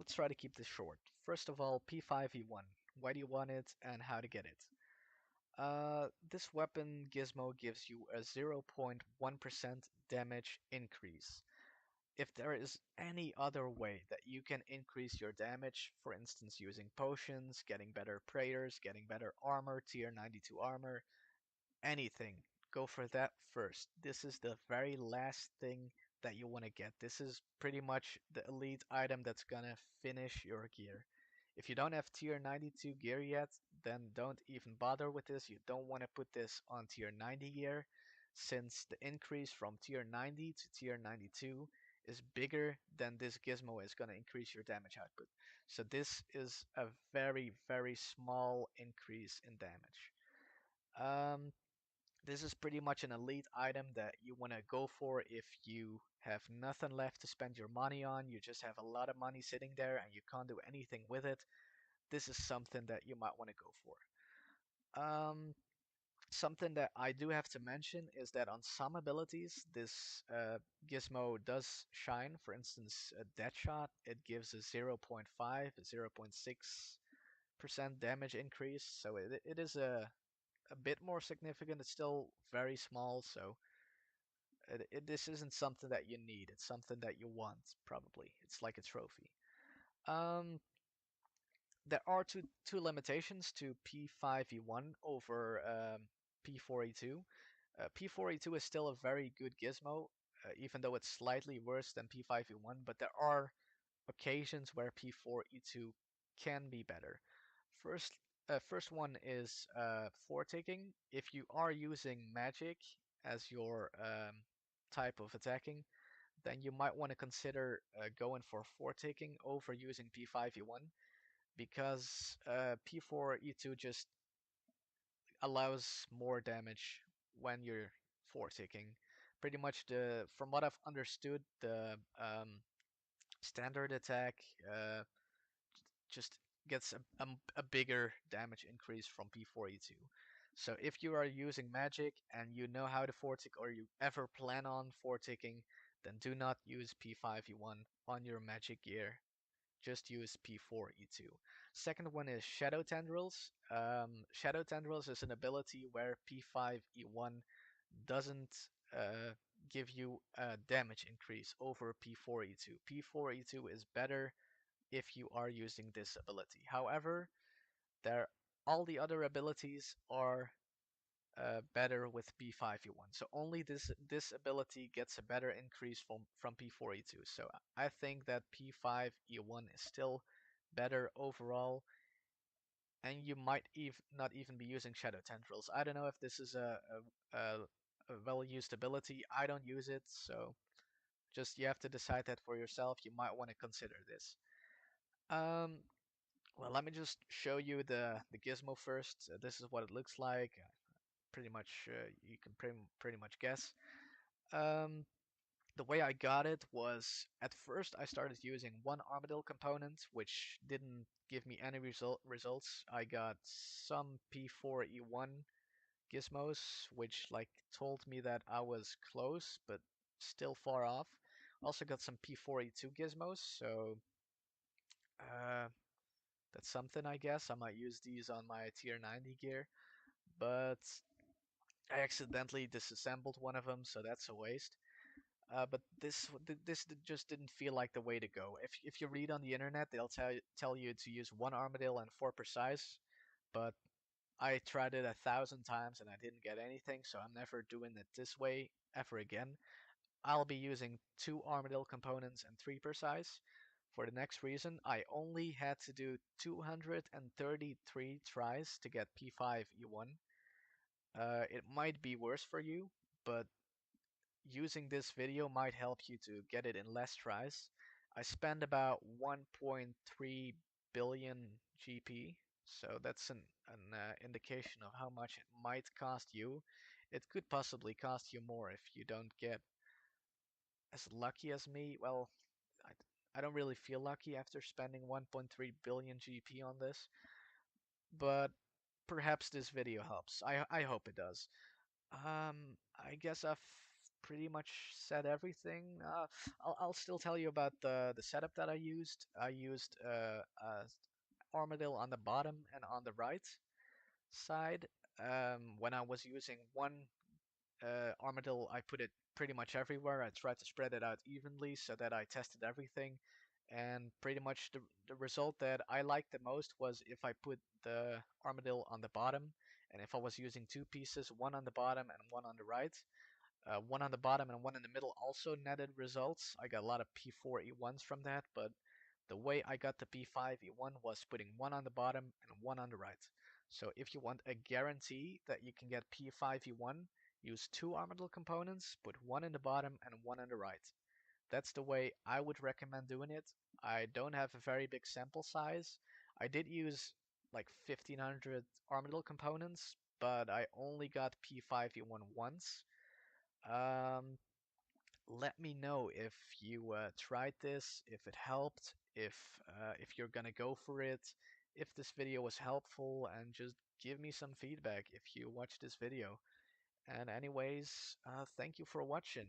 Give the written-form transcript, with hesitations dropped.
let's try to keep this short. First of all, P5E1. Why do you want it and how to get it? This weapon gizmo gives you a 0.1% damage increase. If there is any other way that you can increase your damage, for instance using potions, getting better prayers, getting better armor, tier 92 armor, anything, go for that first. This is the very last thing that you want to get. This is pretty much the elite item that's gonna finish your gear. If you don't have tier 92 gear yet, then don't even bother with this. You don't want to put this on tier 90 gear, since the increase from tier 90 to tier 92 is bigger than this gizmo is going to increase your damage output. So this is a very, very small increase in damage. Um, this is pretty much an elite item that you want to go for if you have nothing left to spend your money on. You just have a lot of money sitting there and you can't do anything with it. This is something that you might want to go for. Something that I do have to mention is that on some abilities, this gizmo does shine. For instance, a Deadshot, it gives a 0.5, 0.6% damage increase, so it is a bit more significant. It's still very small, so this isn't something that you need. It's something that you want, probably. It's like a trophy. Um, there are two limitations to P5E1 over P4E2. P4E2 is still a very good gizmo, even though it's slightly worse than P5E1, but there are occasions where P4E2 can be better. First, first one is for taking. If you are using magic as your type of attacking, then you might want to consider going for taking over using P5E1 because P4E2 just allows more damage when you're ticking. Pretty much from what I've understood, the standard attack just gets a bigger damage increase from P4E2. So if you are using magic and you know how to tick or you ever plan on ticking, then do not use P5E1 on your magic gear. Just use P4E2. Second one is Shadow Tendrils. Shadow Tendrils is an ability where P5E1 doesn't give you a damage increase over P4E2. P4E2 is better if you are using this ability. However, there all the other abilities are better with P5E1. So only this ability gets a better increase from P4E2. So I think that P5E1 is still better overall, and you might not even be using Shadow Tendrils. I don't know if this is a well-used ability. I don't use it, so just you have to decide that for yourself. You might want to consider this. Um, well, let me just show you the gizmo first. This is what it looks like. Pretty much, you can pretty much guess. Um, the way I got it was at first I started using one Armadillo component, which didn't give me any results. I got some P4E1 gizmos, which like told me that I was close, but still far off. Also got some P4E2 gizmos, so uh, that's something I guess. I might use these on my tier 90 gear, but I accidentally disassembled one of them, so that's a waste. But this just didn't feel like the way to go. If you read on the internet, they'll tell you to use one Armadillo and four precise, but I tried it 1,000 times and I didn't get anything, so I'm never doing it this way ever again. I'll be using two Armadillo components and three precise. For the next reason, I only had to do 233 tries to get P5E1. It might be worse for you, but using this video might help you to get it in less tries. I spent about 1.3 billion GP, so that's an indication of how much it might cost you. It could possibly cost you more if you don't get as lucky as me. Well, I, I don't really feel lucky after spending 1.3 billion GP on this, but perhaps this video helps. I hope it does. I guess I've pretty much said everything. I'll still tell you about the setup that I used. I used Armadillo on the bottom and on the right side. When I was using one Armadillo, I put it pretty much everywhere. I tried to spread it out evenly so that I tested everything. And pretty much the result that I liked the most was if I put the Armadillo on the bottom, and if I was using two pieces, one on the bottom and one on the right, one on the bottom and one in the middle also netted results. I got a lot of P4E1s from that, but the way I got the P5E1 was putting one on the bottom and one on the right. So if you want a guarantee that you can get P5E1, use two Armadillo components, put one in the bottom and one on the right. That's the way I would recommend doing it. I don't have a very big sample size. I did use like 1500 Armadillo components, but I only got P5E1 once. Um, Let me know if you tried this, if it helped, if you're gonna go for it, if this video was helpful, and just give me some feedback if you watch this video. And anyways, thank you for watching.